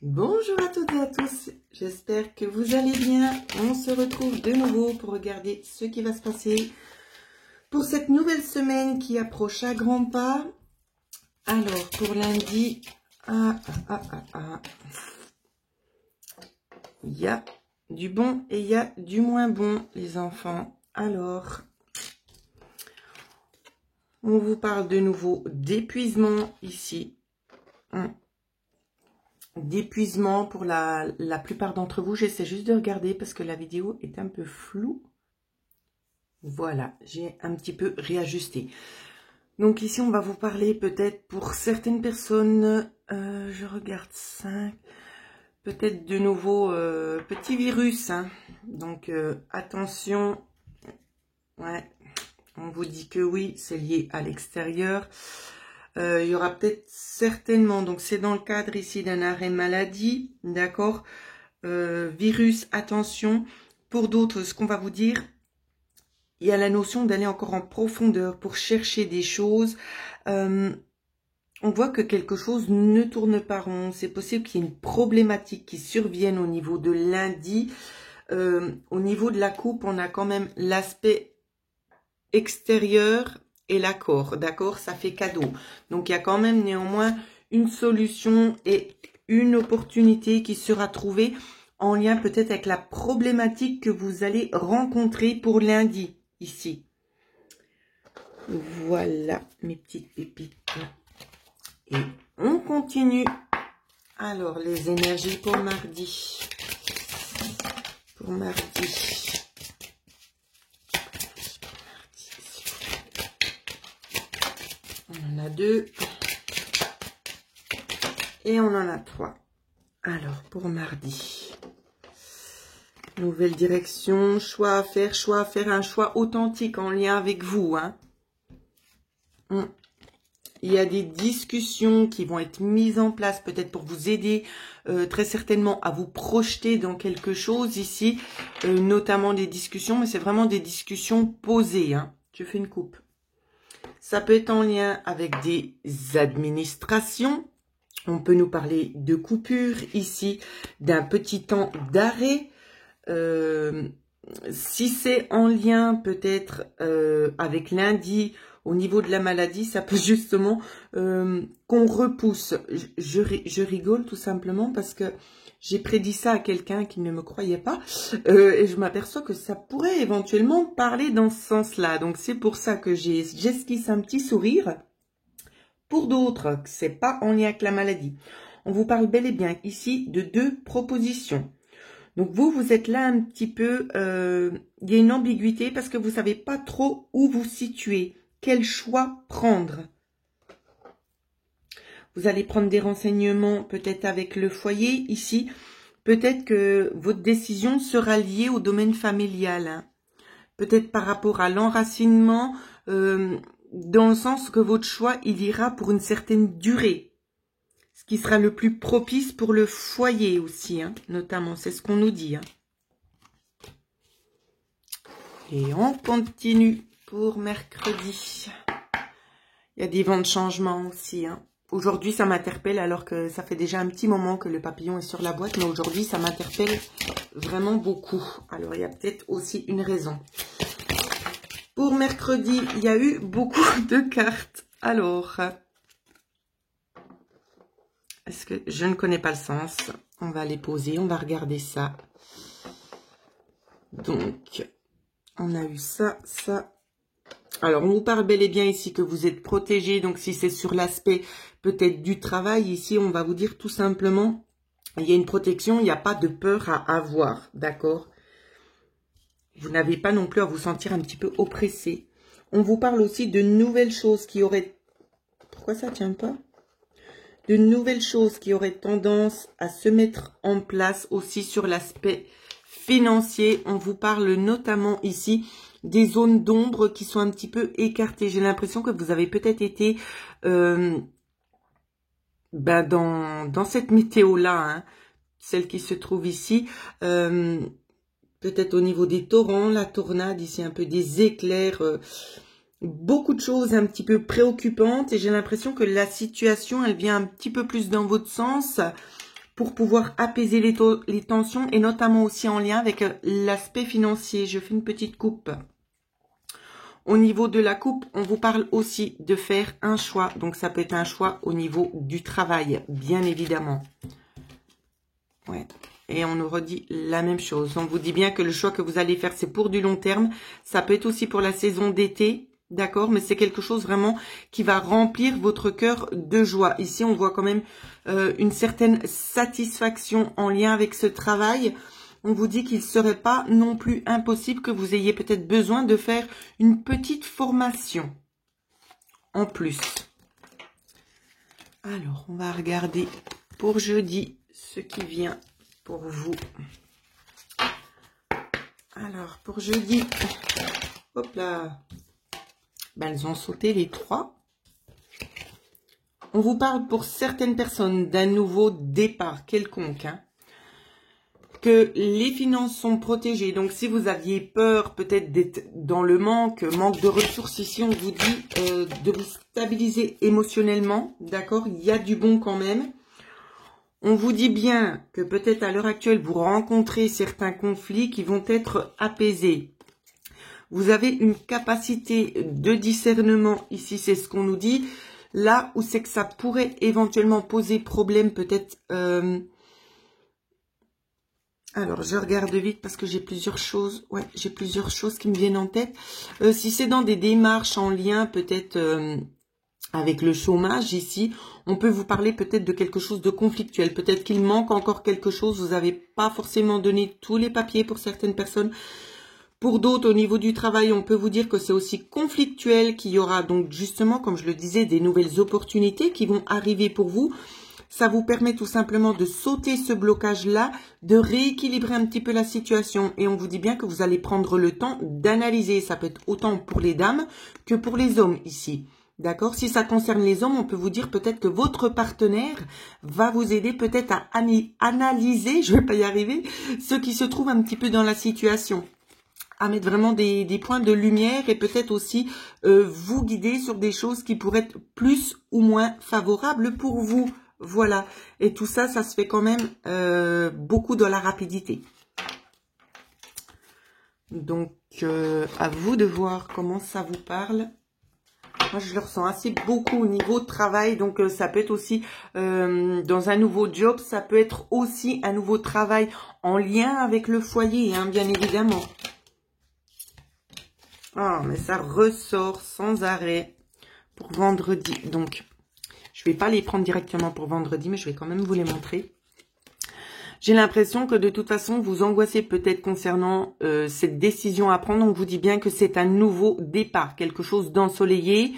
Bonjour à toutes et à tous, j'espère que vous allez bien. On se retrouve de nouveau pour regarder ce qui va se passer pour cette nouvelle semaine qui approche à grands pas. Alors, pour lundi, il y a du bon et il y a du moins bon, les enfants. Alors, on vous parle de nouveau d'épuisement ici. D'épuisement pour la plupart d'entre vous. J'essaie juste de regarder parce que la vidéo est un peu floue. Voilà, j'ai un petit peu réajusté. Donc ici, on va vous parler peut-être pour certaines personnes, je regarde 5, peut-être de nouveau petits virus. Hein. Donc attention, ouais, on vous dit que oui, c'est lié à l'extérieur. Il y aura peut-être certainement, donc c'est dans le cadre ici d'un arrêt maladie, d'accord, virus, attention. Pour d'autres, ce qu'on va vous dire, il y a la notion d'aller encore en profondeur pour chercher des choses. On voit que quelque chose ne tourne pas rond. C'est possible qu'il y ait une problématique qui survienne au niveau de lundi. Au niveau de la coupe, on a quand même l'aspect extérieur et l'accord, d'accord, ça fait cadeau. Donc, il y a quand même néanmoins une solution et une opportunité qui sera trouvée en lien peut-être avec la problématique que vous allez rencontrer pour lundi, ici. Voilà, mes petites pépites. Et on continue. Alors, les énergies pour mardi. Pour mardi. On en a 2 et on en a 3. Alors, pour mardi, nouvelle direction, choix à faire, un choix authentique en lien avec vous. Hein. Il y a des discussions qui vont être mises en place, peut-être pour vous aider très certainement à vous projeter dans quelque chose ici, notamment des discussions, mais c'est vraiment des discussions posées. Hein. Je fais une coupe. Ça peut être en lien avec des administrations. On peut nous parler de coupure ici, d'un petit temps d'arrêt. Si c'est en lien peut-être avec lundi, au niveau de la maladie, ça peut justement qu'on repousse. Je rigole tout simplement parce que j'ai prédit ça à quelqu'un qui ne me croyait pas et je m'aperçois que ça pourrait éventuellement parler dans ce sens-là. Donc, c'est pour ça que j'esquisse un petit sourire. Pour d'autres, c'est pas en lien avec la maladie. On vous parle bel et bien ici de 2 propositions. Donc, vous êtes là un petit peu, il y a une ambiguïté parce que vous savez pas trop où vous situer, quel choix prendre. Vous allez prendre des renseignements peut-être avec le foyer ici. Peut-être que votre décision sera liée au domaine familial. Hein. Peut-être par rapport à l'enracinement, dans le sens que votre choix, il ira pour une certaine durée. Ce qui sera le plus propice pour le foyer aussi, hein, notamment. C'est ce qu'on nous dit. Hein. Et on continue pour mercredi. Il y a des vents de changement aussi. Hein. Aujourd'hui, ça m'interpelle alors que ça fait déjà un petit moment que le papillon est sur la boîte. Mais aujourd'hui, ça m'interpelle vraiment beaucoup. Alors, il y a peut-être aussi une raison. Pour mercredi, il y a eu beaucoup de cartes. Alors, est-ce que je ne connais pas le sens? On va les poser, on va regarder ça. Donc, on a eu ça, ça. Alors, on vous parle bel et bien ici que vous êtes protégé. Donc, si c'est sur l'aspect peut-être du travail, ici, on va vous dire tout simplement, il y a une protection, il n'y a pas de peur à avoir, d'accord? Vous n'avez pas non plus à vous sentir un petit peu oppressé. On vous parle aussi de nouvelles choses qui auraient... Pourquoi ça ne tient pas? De nouvelles choses qui auraient tendance à se mettre en place aussi sur l'aspect financier. On vous parle notamment ici des zones d'ombre qui sont un petit peu écartées. J'ai l'impression que vous avez peut-être été dans cette météo-là, hein, celle qui se trouve ici. Peut-être au niveau des torrents, la tornade, ici un peu des éclairs, beaucoup de choses un petit peu préoccupantes. Et j'ai l'impression que la situation, elle vient un petit peu plus dans votre sens pour pouvoir apaiser les tensions et notamment aussi en lien avec l'aspect financier. Je fais une petite coupe. Au niveau de la coupe, on vous parle aussi de faire un choix. Donc, ça peut être un choix au niveau du travail, bien évidemment. Ouais. Et on nous redit la même chose. On vous dit bien que le choix que vous allez faire, c'est pour du long terme. Ça peut être aussi pour la saison d'été, d'accord? Mais c'est quelque chose vraiment qui va remplir votre cœur de joie. Ici, on voit quand même une certaine satisfaction en lien avec ce travail. On vous dit qu'il ne serait pas non plus impossible que vous ayez peut-être besoin de faire une petite formation en plus. Alors, on va regarder pour jeudi ce qui vient pour vous. Alors, pour jeudi, hop là, ben, elles ont sauté les 3. On vous parle pour certaines personnes d'un nouveau départ quelconque, hein. Que les finances sont protégées. Donc, si vous aviez peur peut-être d'être dans le manque de ressources, ici, on vous dit de vous stabiliser émotionnellement. D'accord? Il y a du bon quand même. On vous dit bien que peut-être à l'heure actuelle, vous rencontrez certains conflits qui vont être apaisés. Vous avez une capacité de discernement. Ici, c'est ce qu'on nous dit. Là où c'est que ça pourrait éventuellement poser problème, peut-être... Alors, je regarde vite parce que j'ai plusieurs choses. Ouais, j'ai plusieurs choses qui me viennent en tête. Si c'est dans des démarches en lien peut-être avec le chômage ici, on peut vous parler peut-être de quelque chose de conflictuel. Peut-être qu'il manque encore quelque chose. Vous n'avez pas forcément donné tous les papiers pour certaines personnes. Pour d'autres, au niveau du travail, on peut vous dire que c'est aussi conflictuel, qu'il y aura donc justement, comme je le disais, des nouvelles opportunités qui vont arriver pour vous. Ça vous permet tout simplement de sauter ce blocage-là, de rééquilibrer un petit peu la situation. Et on vous dit bien que vous allez prendre le temps d'analyser. Ça peut être autant pour les dames que pour les hommes ici. D'accord? Si ça concerne les hommes, on peut vous dire peut-être que votre partenaire va vous aider peut-être à analyser, je ne vais pas y arriver, ce qui se trouve un petit peu dans la situation. À mettre vraiment des points de lumière et peut-être aussi vous guider sur des choses qui pourraient être plus ou moins favorables pour vous. Voilà, et tout ça, ça se fait quand même beaucoup dans la rapidité. Donc, à vous de voir comment ça vous parle. Moi, je le ressens assez beaucoup au niveau de travail. Donc, ça peut être aussi dans un nouveau job. Ça peut être aussi un nouveau travail en lien avec le foyer, hein, bien évidemment. Ah, mais ça ressort sans arrêt pour vendredi. Donc... je ne vais pas les prendre directement pour vendredi, mais je vais quand même vous les montrer. J'ai l'impression que de toute façon, vous angoissez peut-être concernant cette décision à prendre. On vous dit bien que c'est un nouveau départ, quelque chose d'ensoleillé.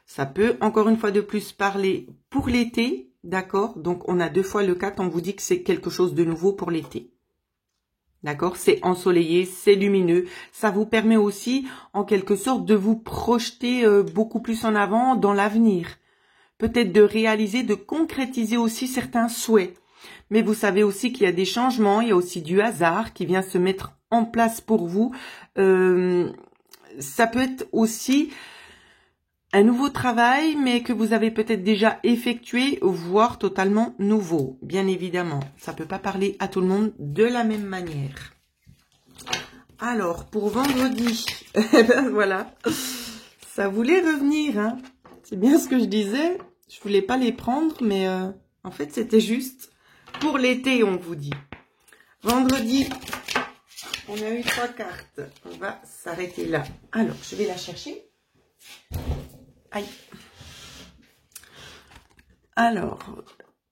Ça peut, encore une fois de plus, parler pour l'été, d'accord? Donc, on a 2 fois le 4, on vous dit que c'est quelque chose de nouveau pour l'été. D'accord? C'est ensoleillé, c'est lumineux. Ça vous permet aussi, en quelque sorte, de vous projeter beaucoup plus en avant dans l'avenir. Peut-être de réaliser, de concrétiser aussi certains souhaits. Mais vous savez aussi qu'il y a des changements, il y a aussi du hasard qui vient se mettre en place pour vous. Ça peut être aussi un nouveau travail, mais que vous avez peut-être déjà effectué, voire totalement nouveau, bien évidemment. Ça ne peut pas parler à tout le monde de la même manière. Alors, pour vendredi, ben voilà, ça voulait revenir, hein. C'est bien ce que je disais. Je voulais pas les prendre, mais en fait, c'était juste pour l'été, on vous dit. Vendredi, on a eu 3 cartes. On va s'arrêter là. Alors, je vais la chercher. Aïe. Alors,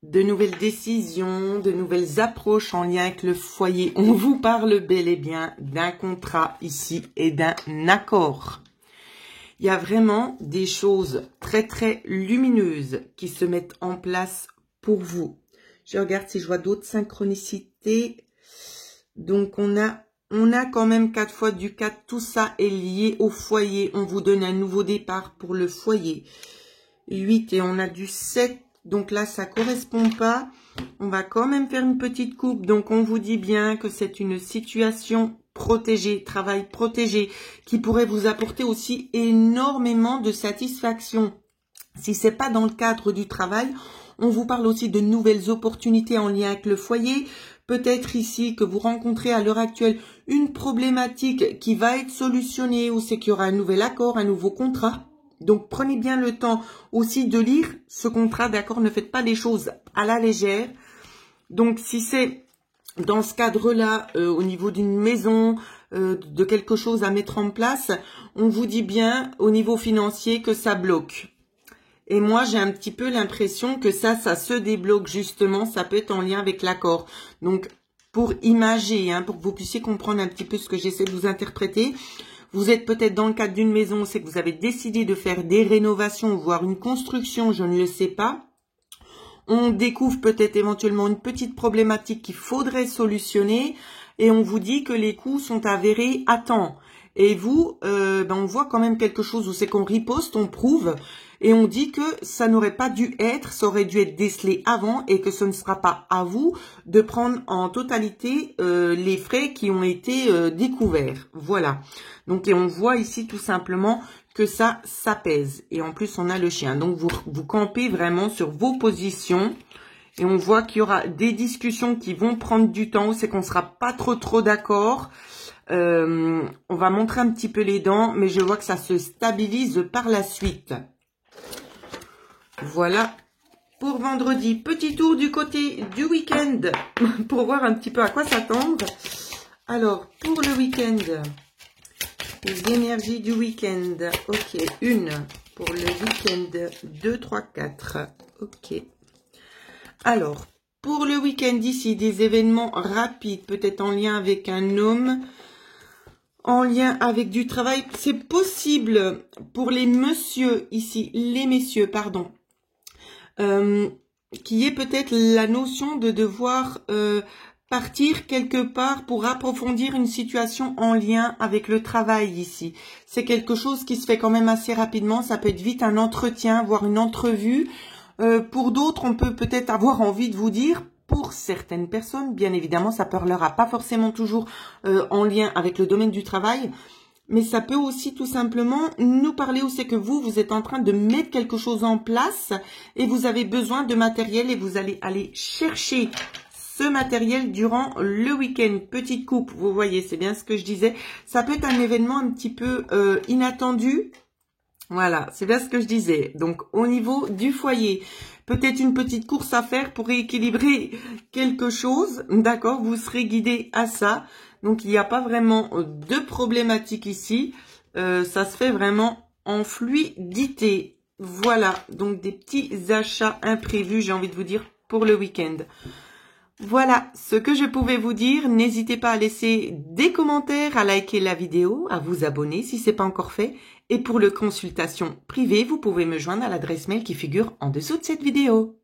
de nouvelles décisions, de nouvelles approches en lien avec le foyer. On vous parle bel et bien d'un contrat ici et d'un accord. Il y a vraiment des choses très très lumineuses qui se mettent en place pour vous. Je regarde si je vois d'autres synchronicités. Donc on a quand même 4 fois du 4. Tout ça est lié au foyer. On vous donne un nouveau départ pour le foyer. 8 et on a du 7. Donc là ça correspond pas. On va quand même faire une petite coupe. Donc on vous dit bien que c'est une situation protégé, travail protégé, qui pourrait vous apporter aussi énormément de satisfaction. Si c'est pas dans le cadre du travail, On vous parle aussi de nouvelles opportunités en lien avec le foyer. Peut-être ici que vous rencontrez à l'heure actuelle une problématique qui va être solutionnée ou c'est qu'il y aura un nouvel accord, un nouveau contrat. Donc, prenez bien le temps aussi de lire ce contrat, d'accord? Ne faites pas les choses à la légère. Donc, si c'est dans ce cadre-là, au niveau d'une maison, de quelque chose à mettre en place, on vous dit bien au niveau financier que ça bloque. Et moi, j'ai un petit peu l'impression que ça se débloque justement. Ça peut être en lien avec l'accord. Donc, pour imager, hein, pour que vous puissiez comprendre un petit peu ce que j'essaie de vous interpréter, vous êtes peut-être dans le cadre d'une maison, c'est que vous avez décidé de faire des rénovations, voire une construction, je ne le sais pas. On découvre peut-être éventuellement une petite problématique qu'il faudrait solutionner et on vous dit que les coûts sont avérés à temps. Et vous, on voit quand même quelque chose où c'est qu'on riposte, on prouve et on dit que ça n'aurait pas dû être, ça aurait dû être décelé avant et que ce ne sera pas à vous de prendre en totalité les frais qui ont été découverts. Voilà. Donc, et on voit ici tout simplement que ça pèse. Et en plus, on a le chien. Donc, vous campez vraiment sur vos positions. Et on voit qu'il y aura des discussions qui vont prendre du temps. C'est qu'on ne sera pas trop d'accord. On va montrer un petit peu les dents. Mais je vois que ça se stabilise par la suite. Voilà. Pour vendredi, petit tour du côté du week-end. Pour voir un petit peu à quoi s'attendre. Alors, pour le week-end... Les énergies du week-end. Ok, une pour le week-end. 2, 3, 4. Ok. Alors, pour le week-end ici, des événements rapides, peut-être en lien avec un homme, en lien avec du travail. C'est possible pour les messieurs ici, les messieurs, pardon, qui est peut-être la notion de devoir... partir quelque part pour approfondir une situation en lien avec le travail ici. C'est quelque chose qui se fait quand même assez rapidement. Ça peut être vite un entretien, voire une entrevue. Pour d'autres, on peut peut-être avoir envie de vous dire, pour certaines personnes, bien évidemment, ça parlera pas forcément toujours en lien avec le domaine du travail. Mais ça peut aussi tout simplement nous parler où c'est que vous êtes en train de mettre quelque chose en place et vous avez besoin de matériel et vous allez aller chercher ce matériel durant le week-end. Petite coupe, vous voyez, c'est bien ce que je disais. Ça peut être un événement un petit peu inattendu. Voilà, c'est bien ce que je disais. Donc, au niveau du foyer, peut-être une petite course à faire pour rééquilibrer quelque chose. D'accord, vous serez guidé à ça. Donc, il n'y a pas vraiment de problématique ici. Ça se fait vraiment en fluidité. Voilà, donc des petits achats imprévus, j'ai envie de vous dire, pour le week-end. Voilà ce que je pouvais vous dire. N'hésitez pas à laisser des commentaires, à liker la vidéo, à vous abonner si ce n'est pas encore fait. Et pour le consultation privée, vous pouvez me joindre à l'adresse mail qui figure en dessous de cette vidéo.